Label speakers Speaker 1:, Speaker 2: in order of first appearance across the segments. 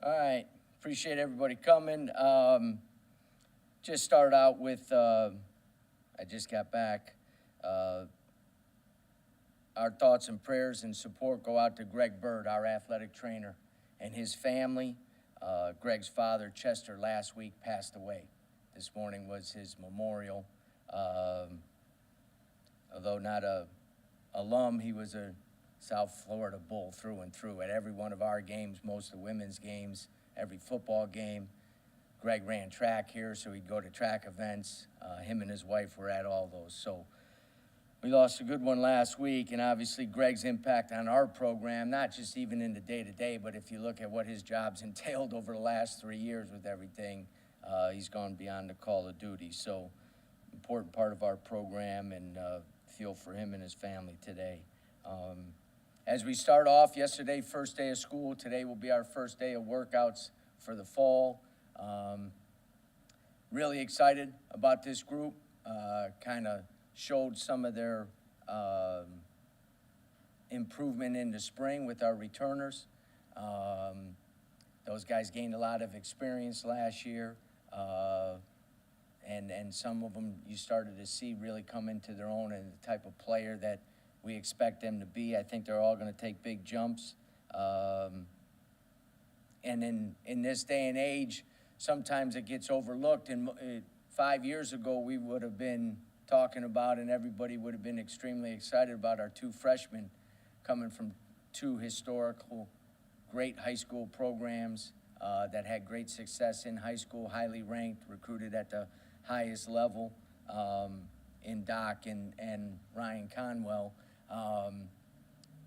Speaker 1: All right, appreciate everybody coming. Just start out with, I just got back. Our thoughts and prayers and support go out to Greg Bird, our athletic trainer, and his family. Greg's father, Chester, last week passed away. This morning was his memorial. Although not a alum, he was a South Florida Bull through and through. At every one of our games, most of the women's games, every football game. Greg ran track here, so he'd go to track events. Him and his wife were at all those. So we lost a good one last week, and obviously Greg's impact on our program, not just even in the day-to-day, but if you look at what his job's entailed over the last 3 years with everything, he's gone beyond the call of duty. So important part of our program, and feel for him and his family today. As we start off, yesterday, first day of school. Today will be our first day of workouts for the fall. Really excited about this group. Kind of showed some of their improvement in the spring with our returners. Those guys gained a lot of experience last year. And some of them you started to see really come into their own and the type of player that we expect them to be. I think they're all going to take big jumps. And in this day and age, sometimes it gets overlooked. And 5 years ago, we would have been talking about, and everybody would have been extremely excited about our two freshmen coming from two historical, great high school programs that had great success in high school, highly ranked, recruited at the highest level in Doc and Ryan Conwell.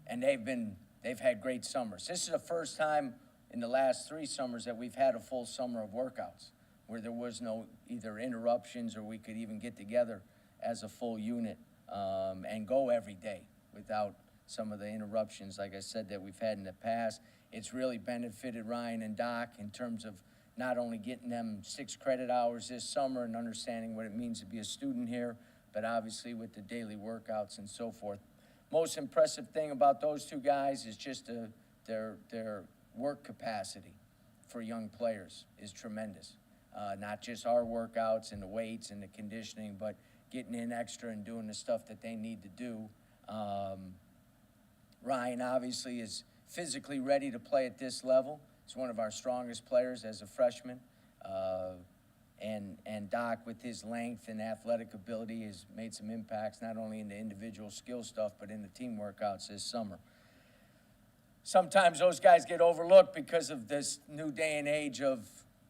Speaker 1: And they've had great summers. This is the first time in the last 3 summers that we've had a full summer of workouts where there was no either interruptions or we could even get together as a full unit and go every day without some of the interruptions, like I said, that we've had in the past. It's really benefited Ryan and Doc in terms of not only getting them 6 credit hours this summer and understanding what it means to be a student here, but obviously with the daily workouts and so forth. Most impressive thing about those two guys is just their work capacity for young players is tremendous. Not just our workouts and the weights and the conditioning, but getting in extra and doing the stuff that they need to do. Ryan obviously is physically ready to play at this level. He's one of our strongest players as a freshman. And Doc, with his length and athletic ability, has made some impacts not only in the individual skill stuff, but in the team workouts this summer. Sometimes those guys get overlooked because of this new day and age of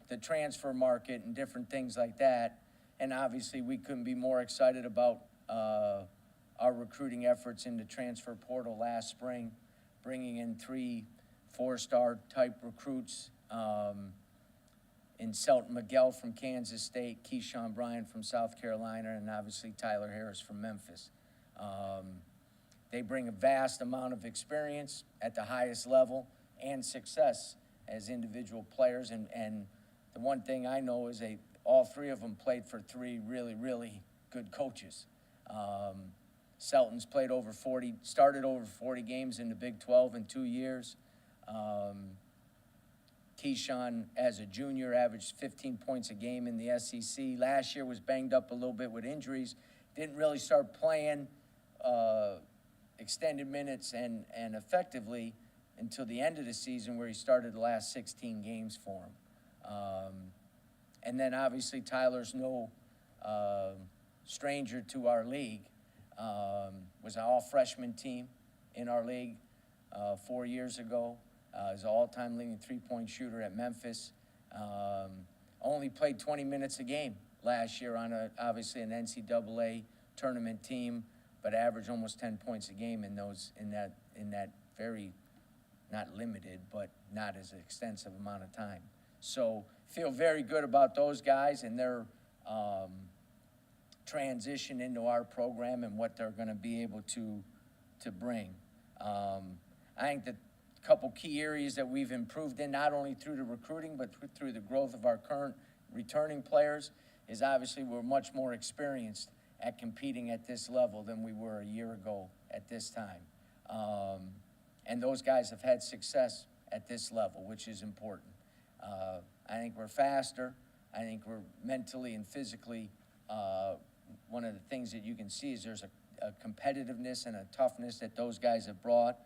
Speaker 1: the transfer market and different things like that. And obviously we couldn't be more excited about our recruiting efforts in the transfer portal last spring, bringing in 3 4-star type recruits in Selton Miguel from Kansas State, Keyshawn Bryant from South Carolina, and obviously Tyler Harris from Memphis. They bring a vast amount of experience at the highest level and success as individual players. And the one thing I know is all 3 of them played for 3 really, really good coaches. Selton's played started over 40 games in the Big 12 in 2 years. Keyshawn, as a junior, averaged 15 points a game in the SEC. Last year was banged up a little bit with injuries. Didn't really start playing extended minutes and effectively until the end of the season, where he started the last 16 games for him. And then obviously Tyler's no stranger to our league. Was an all-freshman team in our league 4 years ago. He's an all-time leading 3-point shooter at Memphis. Only played 20 minutes a game last year on obviously an NCAA tournament team, but averaged almost 10 points a game in that very, not limited, but not as extensive amount of time. So feel very good about those guys and their transition into our program and what they're going to be able to bring. I think that a couple key areas that we've improved in, not only through the recruiting, but through the growth of our current returning players, is obviously we're much more experienced at competing at this level than we were a year ago at this time. And those guys have had success at this level, which is important. I think we're faster. I think we're mentally and physically, one of the things that you can see is there's a competitiveness and a toughness that those guys have brought.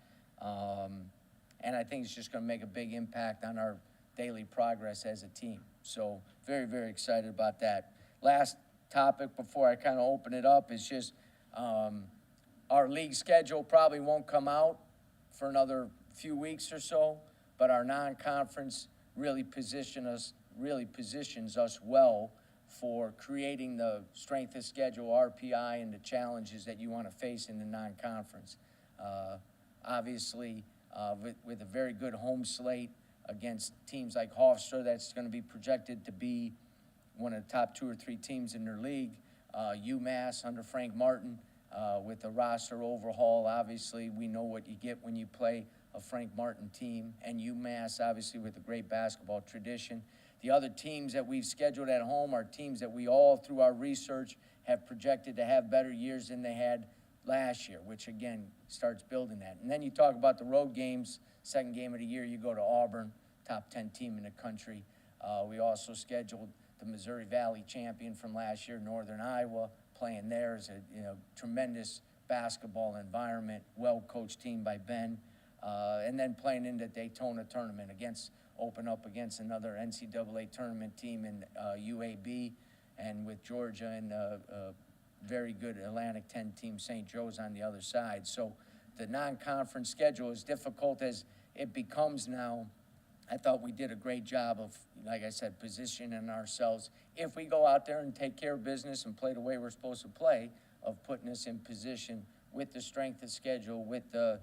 Speaker 1: And I think it's just going to make a big impact on our daily progress as a team. So very, very excited about that. Last topic before I kind of open it up is just our league schedule probably won't come out for another few weeks or so, but our non-conference really positions us well for creating the strength of schedule, RPI, and the challenges that you want to face in the non-conference. Obviously, with a very good home slate against teams like Hofstra, that's going to be projected to be one of the top 2 or 3 teams in their league. UMass under Frank Martin with the roster overhaul. Obviously, we know what you get when you play a Frank Martin team, and UMass obviously with a great basketball tradition. The other teams that we've scheduled at home are teams that we all, through our research, have projected to have better years than they had last year, which again starts building that. And then you talk about the road games. Second game of the year, you go to Auburn, top 10 team in the country. We also scheduled the Missouri Valley champion from last year, Northern Iowa, playing there. Is a tremendous basketball environment, well-coached team by Ben, and then playing in the Daytona tournament open up against another NCAA tournament team in UAB, and with Georgia and a very good Atlantic 10 team, St. Joe's, on the other side. So the non-conference schedule, as difficult as it becomes now, I thought we did a great job of, like I said, positioning ourselves, if we go out there and take care of business and play the way we're supposed to play, of putting us in position with the strength of schedule, with the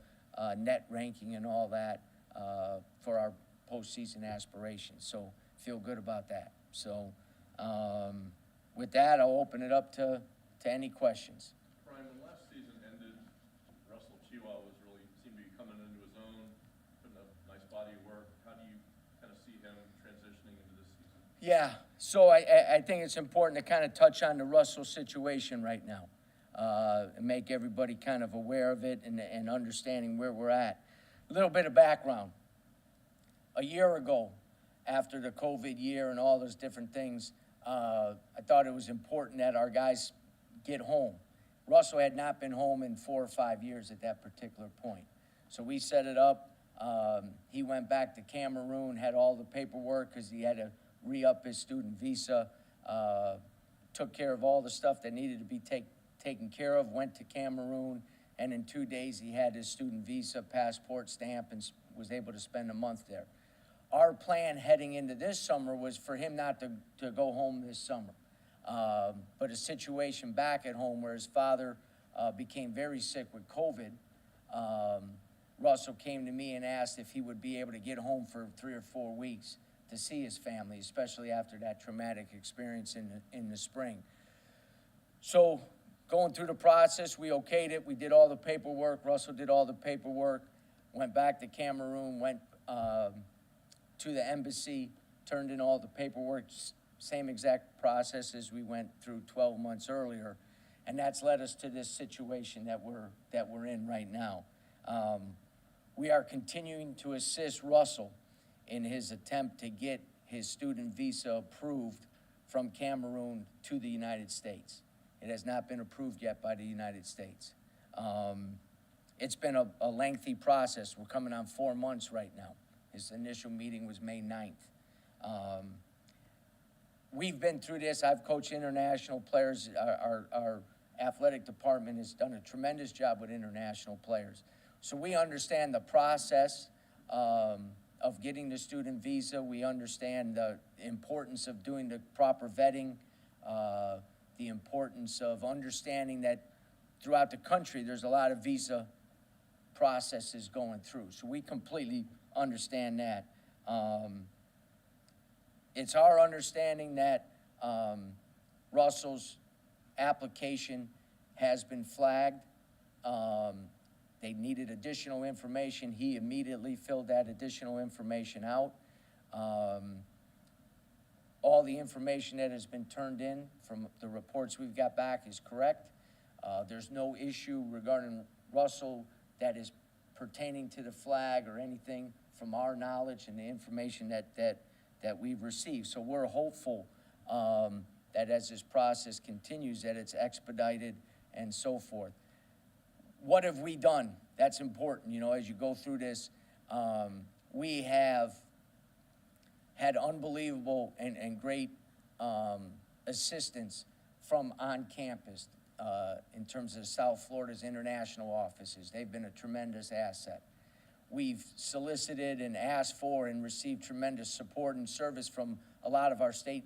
Speaker 1: net ranking and all that for our postseason aspirations. So feel good about that. So with that, I'll open it up to any questions.
Speaker 2: Brian, when last season ended, Russell Chiwa seemed to be coming into his own, putting a nice body of work. How do you kind of see him transitioning into this season?
Speaker 1: Yeah, so I think it's important to kind of touch on the Russell situation right now, and make everybody kind of aware of it and understanding where we're at. A little bit of background. A year ago, after the COVID year and all those different things, I thought it was important that our guys get home. Russell had not been home in 4 or 5 years at that particular point. So we set it up. He went back to Cameroon, had all the paperwork because he had to re-up his student visa, took care of all the stuff that needed to be taken care of, went to Cameroon, and in 2 days he had his student visa, passport stamp, and was able to spend a month there. Our plan heading into this summer was for him not to go home this summer. But a situation back at home where his father became very sick with COVID, Russell came to me and asked if he would be able to get home for 3 or 4 weeks to see his family, especially after that traumatic experience in the spring. So going through the process, we okayed it. We did all the paperwork. Russell did all the paperwork, went back to Cameroon, went to the embassy, turned in all the paperwork, same exact process as we went through 12 months earlier. And that's led us to this situation that we're in right now. We are continuing to assist Russell in his attempt to get his student visa approved from Cameroon to the United States. It has not been approved yet by the United States. It's been a lengthy process. We're coming on 4 months right now. His initial meeting was May 9th. We've been through this. I've coached international players. Our athletic department has done a tremendous job with international players. So we understand the process of getting the student visa. We understand the importance of doing the proper vetting, the importance of understanding that throughout the country there's a lot of visa processes going through. So we completely understand that. It's our understanding that Russell's application has been flagged. They needed additional information. He immediately filled that additional information out. All the information that has been turned in from the reports we've got back is correct. There's no issue regarding Russell that is pertaining to the flag or anything from our knowledge and the information that that we've received. So we're hopeful that as this process continues, that it's expedited and so forth. What have we done? That's important, you know, as you go through this. We have had unbelievable and great assistance from on campus in terms of South Florida's international offices. They've been a tremendous asset. We've solicited and asked for and received tremendous support and service from a lot of our state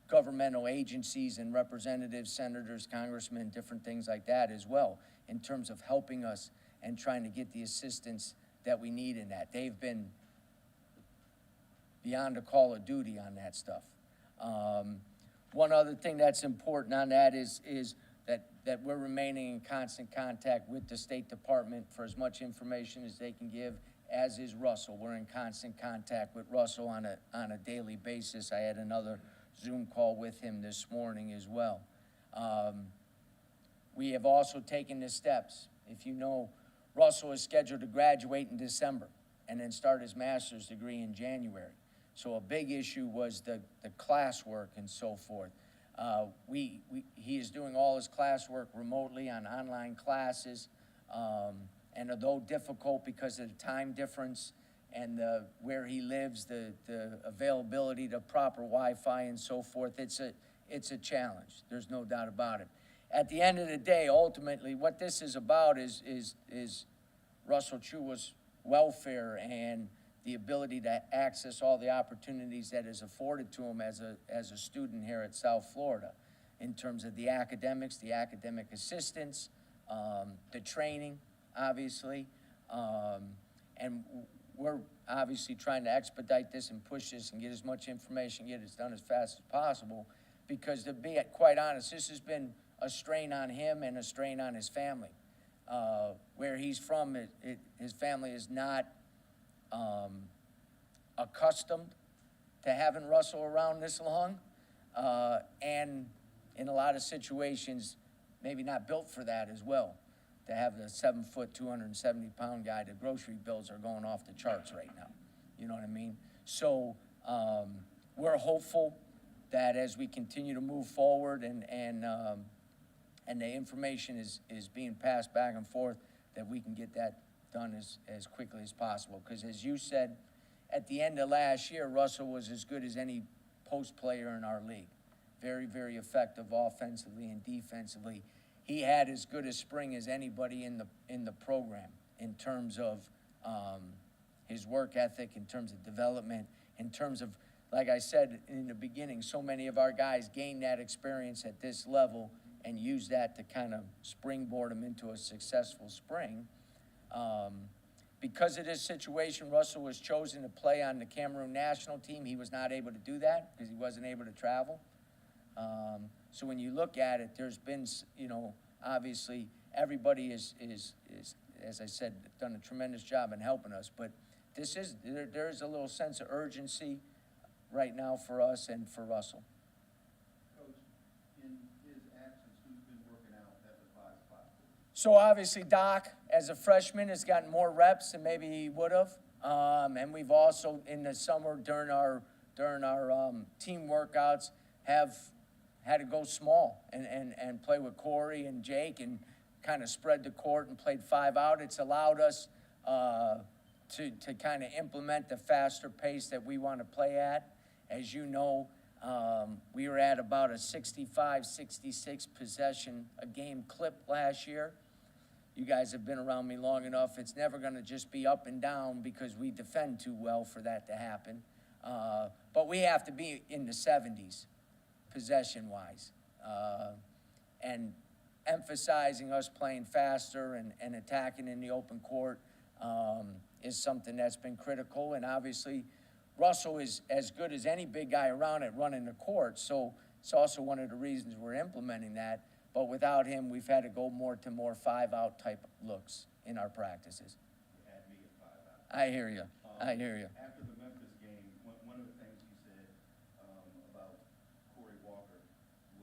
Speaker 1: governmental agencies and representatives, senators, congressmen, different things like that as well, in terms of helping us and trying to get the assistance that we need in that. They've been beyond a call of duty on that stuff. One other thing that's important on that is that we're remaining in constant contact with the State Department for as much information as they can give, as is Russell. We're in constant contact with Russell on a daily basis. I had another Zoom call with him this morning as well. We have also taken the steps. If you know, Russell is scheduled to graduate in December and then start his master's degree in January. So a big issue was the classwork and so forth. He is doing all his classwork remotely on online classes, and although difficult because of the time difference and where he lives, the availability to proper Wi-Fi and so forth, it's a challenge. There's no doubt about it. At the end of the day, ultimately, what this is about is Russell Chua's welfare and the ability to access all the opportunities that is afforded to him as a student here at South Florida, in terms of the academics, the academic assistance, the training, obviously, and we're obviously trying to expedite this and push this and get as much information, get it done as fast as possible, because to be quite honest, this has been a strain on him and a strain on his family. Where he's from, his family is not accustomed to having Russell around this long, and in a lot of situations, maybe not built for that as well. To have the 7-foot, 270-pound guy, the grocery bills are going off the charts right now. You know what I mean? So we're hopeful that as we continue to move forward and the information is being passed back and forth, that we can get that done as quickly as possible. Because as you said, at the end of last year, Russell was as good as any post player in our league. Very, very effective offensively and defensively. He had as good a spring as anybody in the program in terms of his work ethic, in terms of development, in terms of, like I said in the beginning, so many of our guys gained that experience at this level and use that to kind of springboard them into a successful spring. Because of this situation, Russell was chosen to play on the Cameroon national team. He was not able to do that because he wasn't able to travel. So when you look at it, there's been, you know, obviously everybody is as I said, done a tremendous job in helping us. But there is a little sense of urgency right now for us and for Russell.
Speaker 3: Coach, in his absence, who's been working out at the 5 spot?
Speaker 1: So obviously Doc, as a freshman, has gotten more reps than maybe he would have. And we've also, in the summer, during our team workouts, have had to go small and play with Corey and Jake and kind of spread the court and played 5 out. It's allowed us to kind of implement the faster pace that we want to play at. As you know, we were at about a 65, 66 possession a game clip last year. You guys have been around me long enough. It's never going to just be up and down because we defend too well for that to happen. But we have to be in the 70s possession-wise. And emphasizing us playing faster and attacking in the open court is something that's been critical. And obviously, Russell is as good as any big guy around at running the court. So it's also one of the reasons we're implementing that. But without him, we've had to go more 5-out type looks in our practices.
Speaker 3: You had me at 5 out.
Speaker 1: I hear you. I hear you.
Speaker 3: After the Memphis game, one of the things you said about Corey Walker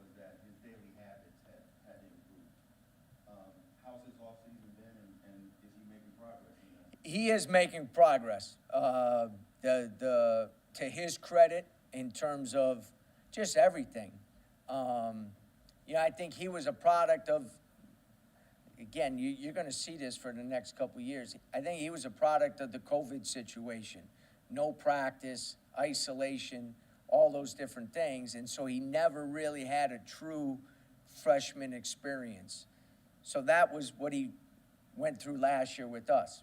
Speaker 3: was that his daily habits had improved. How's his offseason been, and is he making progress in that?
Speaker 1: He is making progress. to his credit in terms of just everything, I think he was a product of, again, you're going to see this for the next couple of years. I think he was a product of the COVID situation. No practice, isolation, all those different things. And so he never really had a true freshman experience. So that was what he went through last year with us.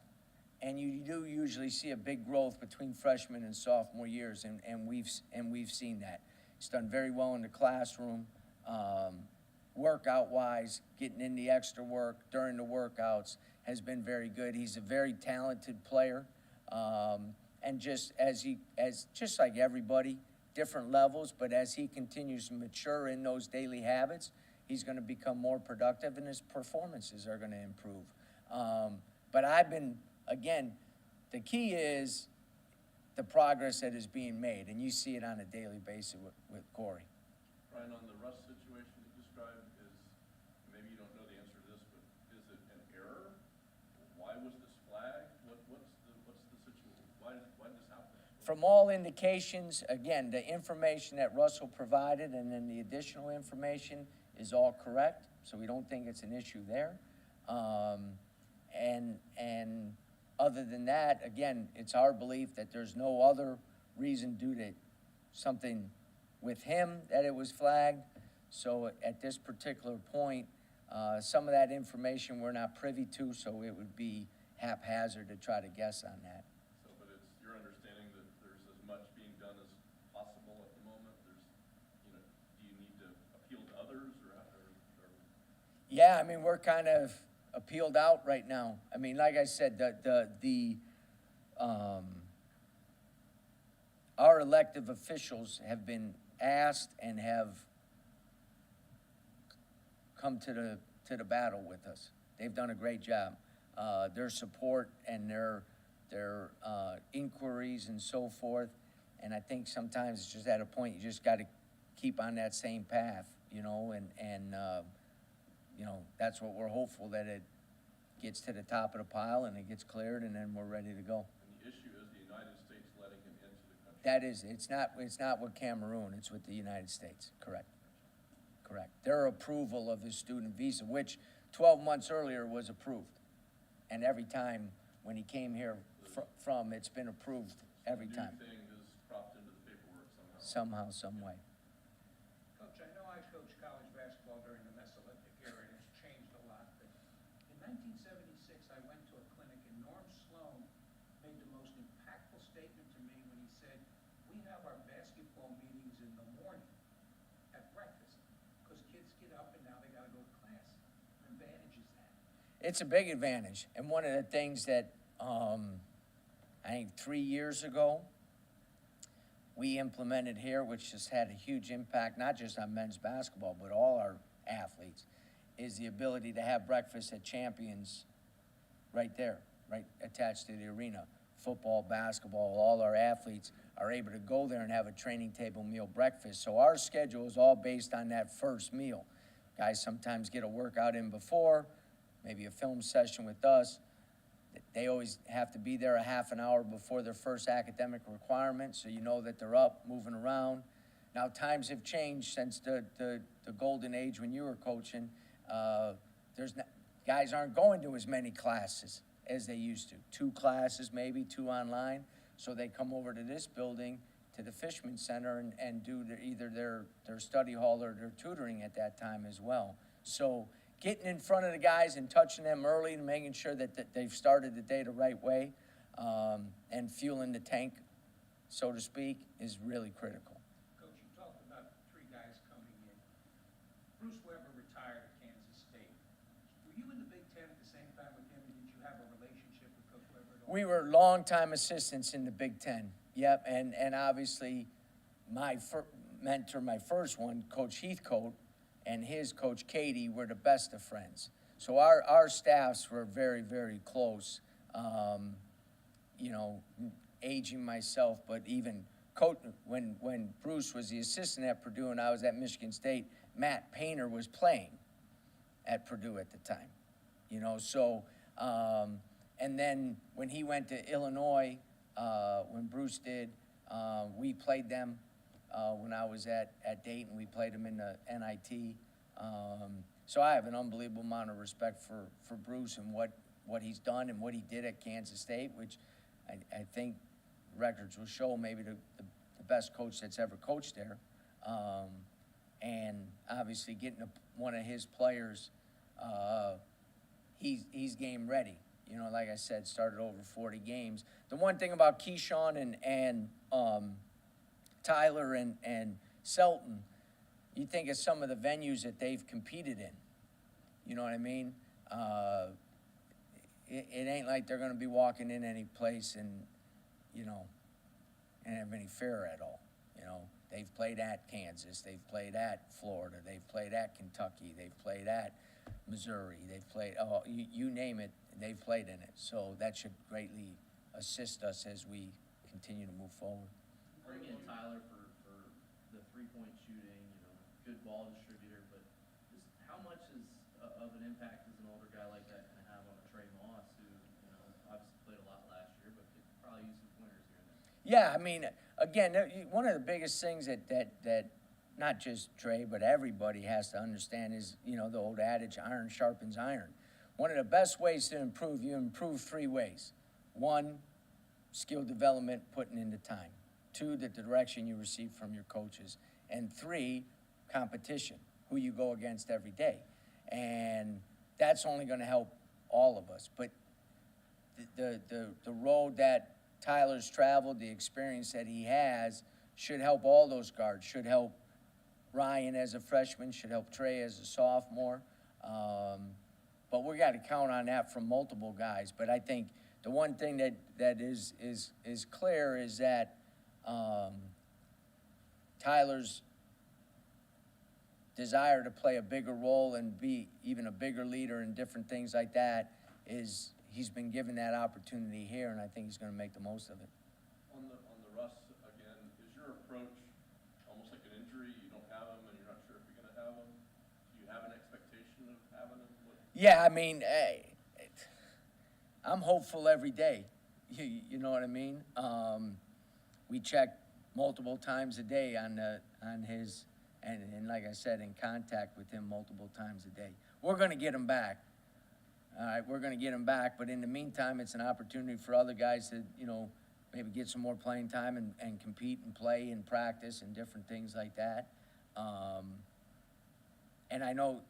Speaker 1: And you do usually see a big growth between freshman and sophomore years, and we've seen that. He's done very well in the classroom, workout-wise, getting in the extra work during the workouts has been very good. He's a very talented player, and just like everybody, different levels. But as he continues to mature in those daily habits, he's going to become more productive, and his performances are going to improve. But again, the key is the progress that is being made, and you see it on a daily basis with Corey.
Speaker 2: Brian, on the Russ situation you described, maybe you don't know the answer to this, but is it an error? Why was this flagged? What's the situation? Why did this happen?
Speaker 1: From all indications, again, the information that Russell provided and then the additional information is all correct, so we don't think it's an issue there. And other than that, again, it's our belief that there's no other reason due to something with him that it was flagged. So at this particular point, some of that information we're not privy to, so it would be haphazard to try to guess on that.
Speaker 2: So, but it's your understanding that there's as much being done as possible at the moment? Do you need to appeal to others or?
Speaker 1: Yeah, I mean, we're kind of appealed out right now. I mean, like I said, our elected officials have been asked and have come to the battle with us. They've done a great job. Their support and their inquiries and so forth. And I think sometimes it's just at a point you just got to keep on that same path, and that's what we're hopeful, that it gets to the top of the pile and it gets cleared, and then we're ready to go.
Speaker 2: And the issue is the United States letting him into the country?
Speaker 1: That is, it's not with Cameroon, it's with the United States, correct. Their approval of his student visa, which 12 months earlier was approved. And every time when he came here from, it's been approved every time.
Speaker 2: The new thing has cropped into the paperwork somehow.
Speaker 1: Some way.
Speaker 4: Coach, I know I coached college basketball during the Mesolithic era, and it's changed a lot. But in 1976, I went to a clinic, and Norm Sloan made the most impactful statement to me when he said, "We have our basketball meetings in the morning at breakfast, because kids get up and now they got to go to class." What advantage is that?
Speaker 1: It's a big advantage. And one of the things that I think 3 years ago, we implemented here, which has had a huge impact, not just on men's basketball, but all our athletes, is the ability to have breakfast at Champions right there, right attached to the arena. Football, basketball, all our athletes are able to go there and have a training table meal breakfast. So our schedule is all based on that first meal. Guys sometimes get a workout in before, maybe a film session with us. They always have to be there a half an hour before their first academic requirement, so you know that they're up, moving around. Now, times have changed since the golden age when you were coaching. Guys aren't going to as many classes as they used to. 2 classes, maybe 2 online. So they come over to this building, to the Fishman Center, and do either their study hall or their tutoring at that time as well. So getting in front of the guys and touching them early and making sure that they've started the day the right way, and fueling the tank, so to speak, is really critical.
Speaker 4: Coach, you talked about 3 guys coming in. Bruce Weaver retired at Kansas State. Were you in the Big Ten at the same time with him, and did you have a relationship with Coach Weaver at all?
Speaker 1: We were longtime assistants in the Big Ten. Yep, and obviously my mentor, my first one, Coach Heathcote, and his coach Katie were the best of friends. So our staffs were very, very close. Aging myself, but even when Bruce was the assistant at Purdue and I was at Michigan State, Matt Painter was playing at Purdue at the time. And then when he went to Illinois, when Bruce did. We played them when I was at Dayton. We played them in the NIT. So I have an unbelievable amount of respect for Bruce and what he's done and what he did at Kansas State, which I think records will show maybe the best coach that's ever coached there. And obviously getting one of his players, he's game ready. You know, like I said, started over 40 games. The one thing about Keyshawn and Tyler and Selton, you think of some of the venues that they've competed in. You know what I mean? It ain't like they're going to be walking in any place and, you know, and have any fear at all. You know, they've played at Kansas, they've played at Florida, they've played at Kentucky, they've played at Missouri, they've played, you name it, they've played in it. So that should greatly assist us as we continue to move forward.
Speaker 5: Bring in Tyler for the three-point shooting, you know, good ball distributor, but just how much of an impact is an older guy like that going to have on a Trey Moss, who, you know, obviously played a lot last year, but could probably use some pointers here and there?
Speaker 1: Yeah, I mean, again, one of the biggest things that not just Trey, but everybody has to understand is, you know, the old adage, iron sharpens iron. One of the best ways to improve, you improve three ways. One, skill development, putting in the time. Two, the direction you receive from your coaches. And three, competition, who you go against every day. And that's only going to help all of us. But the road that Tyler's traveled, the experience that he has, should help all those guards, should help Ryan as a freshman, should help Trey as a sophomore. But we got to count on that from multiple guys. But I think the one thing that is clear is that Tyler's desire to play a bigger role and be even a bigger leader and different things like that is he's been given that opportunity here, and I think he's going to make the most of it.
Speaker 2: On the Russ, again, is your approach almost like an injury? You don't have him and you're not sure if you're going to have him? Do you have an expectation of having him?
Speaker 1: Yeah, I mean, I'm hopeful every day. You know what I mean? We check multiple times a day on his, and like I said, in contact with him multiple times a day. We're going to get him back. All right, we're going to get him back, but in the meantime, it's an opportunity for other guys to, you know, maybe get some more playing time and compete and play and practice and different things like that. And I know,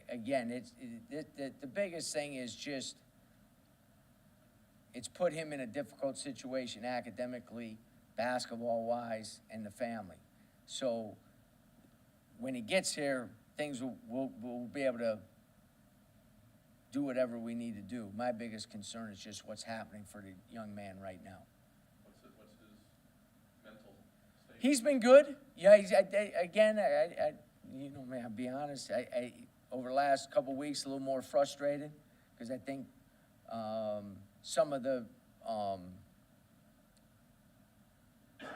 Speaker 1: again, the biggest thing is just, it's put him in a difficult situation academically, basketball-wise, and the family. So when he gets here, things we'll be able to do whatever we need to do. My biggest concern is just what's happening for the young man right now.
Speaker 2: What's his mental state?
Speaker 1: He's been good. Yeah, again, you know, man, I'll be honest, I over the last couple of weeks, a little more frustrated because I think some of the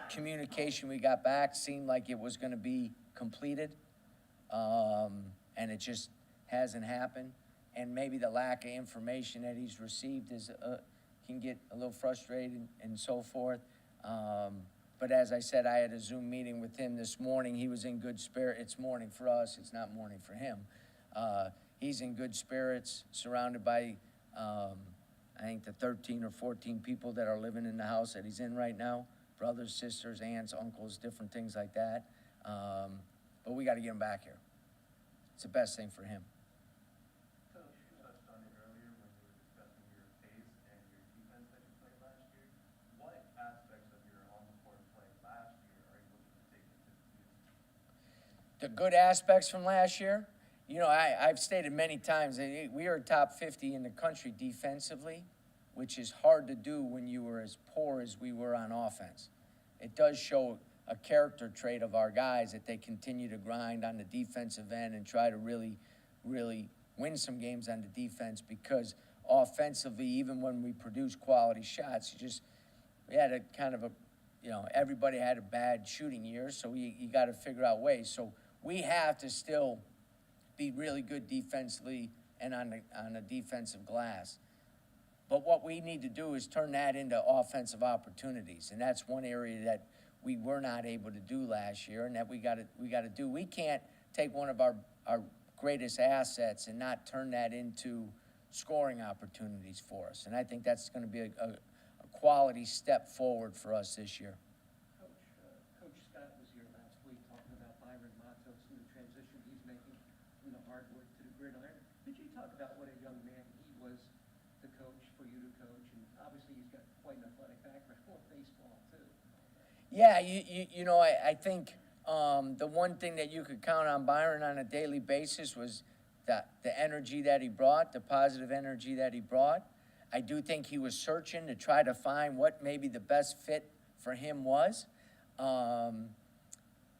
Speaker 1: communication we got back seemed like it was going to be completed, and it just hasn't happened. And maybe the lack of information that he's received can get a little frustrated and so forth. But as I said, I had a Zoom meeting with him this morning. He was in good spirit. It's morning for us. It's not morning for him. He's in good spirits, surrounded by, I think, the 13 or 14 people that are living in the house that he's in right now. Brothers, sisters, aunts, uncles, different things like that. But we got to get him back here. It's the best thing for him.
Speaker 3: Coach, you touched on it earlier when you were discussing your pace and your defense that you played last year. What aspects of your on-the-court play last year are you looking to take into the future?
Speaker 1: The good aspects from last year, you know, I've stated many times that we are top 50 in the country defensively, which is hard to do when you were as poor as we were on offense. It does show a character trait of our guys that they continue to grind on the defensive end and try to really, really win some games on the defense, because offensively, even when we produce quality shots, we had a kind of a, you know, everybody had a bad shooting year, so you got to figure out ways. So we have to still be really good defensively and on the defensive glass. But what we need to do is turn that into offensive opportunities, and that's one area that we were not able to do last year, and that we got to do. We can't take one of our greatest assets and not turn that into scoring opportunities for us. And I think that's going to be a quality step forward for us this year.
Speaker 6: Coach Scott was here last week talking about Byron Matos and the transition he's making from the hardwood to the gridiron. Could you talk about what a young man he was to coach, for you to coach? And obviously he's got quite an athletic background with baseball too.
Speaker 1: Yeah, you know, I think the one thing that you could count on Byron on a daily basis was the energy that he brought, the positive energy that he brought. I do think he was searching to try to find what maybe the best fit for him was. And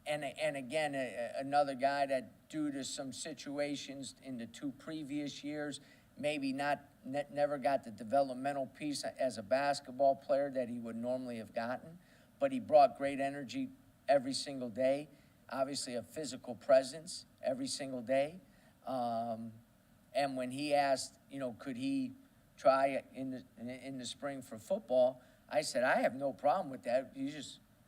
Speaker 1: again, another guy that, due to some situations in the 2 previous years, maybe never got the developmental piece as a basketball player that he would normally have gotten. But he brought great energy every single day. Obviously, a physical presence every single day. And when he asked, you know, could he try in the spring for football, I said, I have no problem with that. You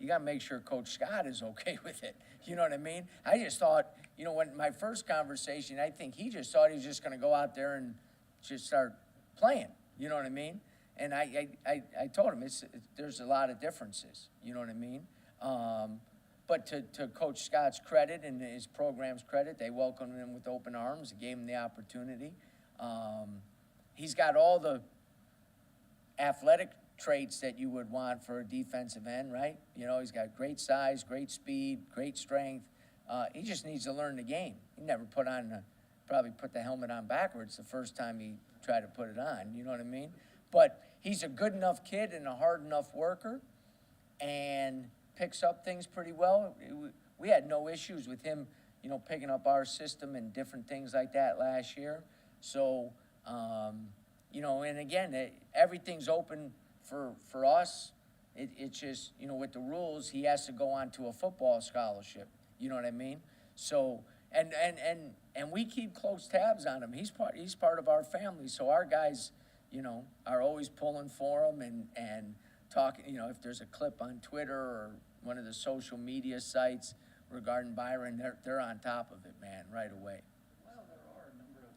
Speaker 1: got to make sure Coach Scott is okay with it. You know what I mean? I just thought, you know, when my first conversation, I think he just thought he was just going to go out there and just start playing. You know what I mean? And I told him there's a lot of differences. You know what I mean? But to Coach Scott's credit and his program's credit, they welcomed him with open arms, gave him the opportunity. He's got all the athletic traits that you would want for a defensive end, right? You know, he's got great size, great speed, great strength. He just needs to learn the game. He never probably put the helmet on backwards the first time he tried to put it on, you know what I mean? But he's a good enough kid and a hard enough worker and picks up things pretty well. We had no issues with him, you know, picking up our system and different things like that last year. So, you know, and again, everything's open for us. It's just, you know, with the rules, he has to go on to a football scholarship. You know what I mean? So, and we keep close tabs on him. He's part of our family. So our guys, you know, are always pulling for him and talking. You know, if there's a clip on Twitter or one of the social media sites regarding Byron, they're on top of it, man, right away.
Speaker 6: Well, there are a number of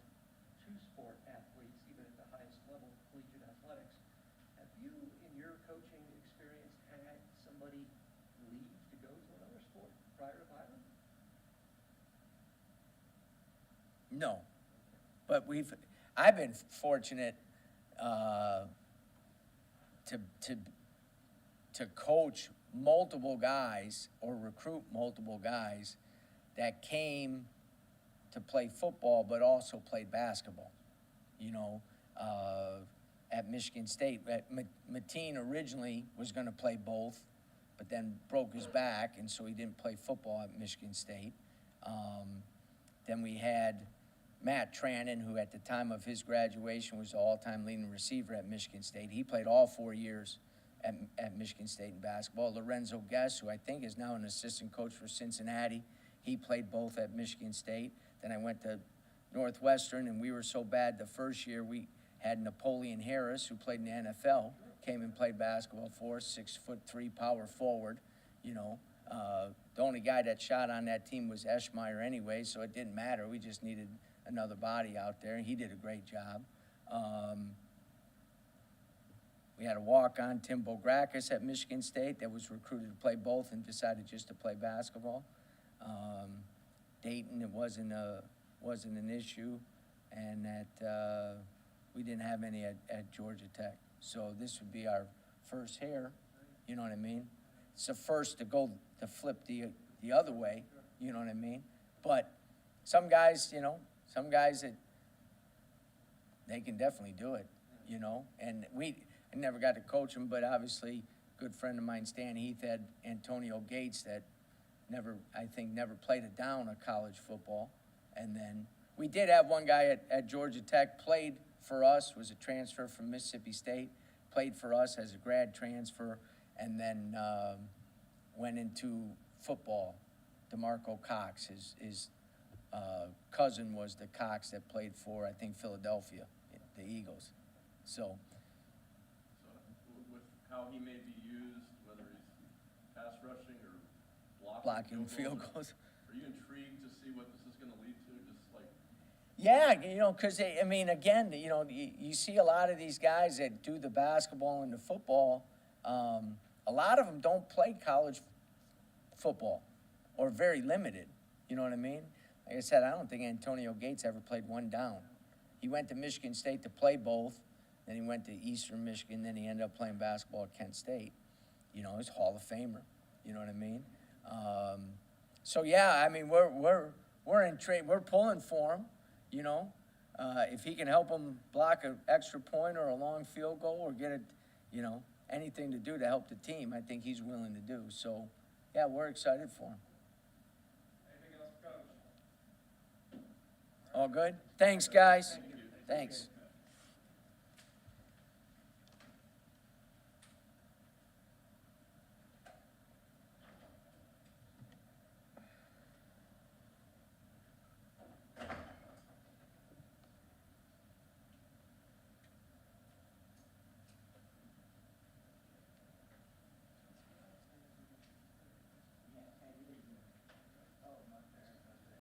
Speaker 6: two-sport athletes, even at the highest level of collegiate athletics. Have you, in your coaching experience, had somebody leave to go to another sport prior to Byron?
Speaker 1: No, but I've been fortunate to coach multiple guys or recruit multiple guys that came to play football but also played basketball. You know, at Michigan State, Mateen originally was going to play both, but then broke his back, and so he didn't play football at Michigan State. Then we had Matt Trannon, who at the time of his graduation was the all-time leading receiver at Michigan State. He played all 4 years at Michigan State in basketball. Lorenzo Guess, who I think is now an assistant coach for Cincinnati, he played both at Michigan State. Then I went to Northwestern, and we were so bad the first year we had Napoleon Harris, who played in the NFL, came and played basketball for us, 6'3" power forward. You know, the only guy that shot on that team was Eschmeyer anyway, so it didn't matter. We just needed another body out there, and he did a great job. We had a walk-on, Tim Bograkis at Michigan State, that was recruited to play both and decided just to play basketball. Dayton, it wasn't an issue, and that we didn't have any at Georgia Tech. So this would be our first here, you know what I mean? It's the first to flip the other way, you know what I mean? But some guys, you know, that they can definitely do it, you know? And I never got to coach them, but obviously a good friend of mine, Stan Heath, had Antonio Gates that never played a down of college football. And then we did have one guy at Georgia Tech, played for us, was a transfer from Mississippi State, played for us as a grad transfer, and then went into football. DeMarco Cox, his cousin was the Cox that played for, I think, Philadelphia, the Eagles. So
Speaker 2: how he may be used, whether he's pass rushing or
Speaker 1: Blocking field goals.
Speaker 2: Are you intrigued to see what this is gonna lead to, just like?
Speaker 1: Yeah, you know, because I mean, again, you know, you see a lot of these guys that do the basketball and the football. A lot of them don't play college football, or very limited. You know what I mean? Like I said, I don't think Antonio Gates ever played one down. He went to Michigan State to play both, then he went to Eastern Michigan, then he ended up playing basketball at Kent State. You know, he's Hall of Famer. You know what I mean? So yeah, I mean, we're in trade. We're pulling for him. You know, if he can help them block an extra point or a long field goal or get it, you know, anything to do to help the team, I think he's willing to do. So, yeah, we're excited for him.
Speaker 2: Anything else, Coach?
Speaker 1: All good? Thanks, guys. Thanks.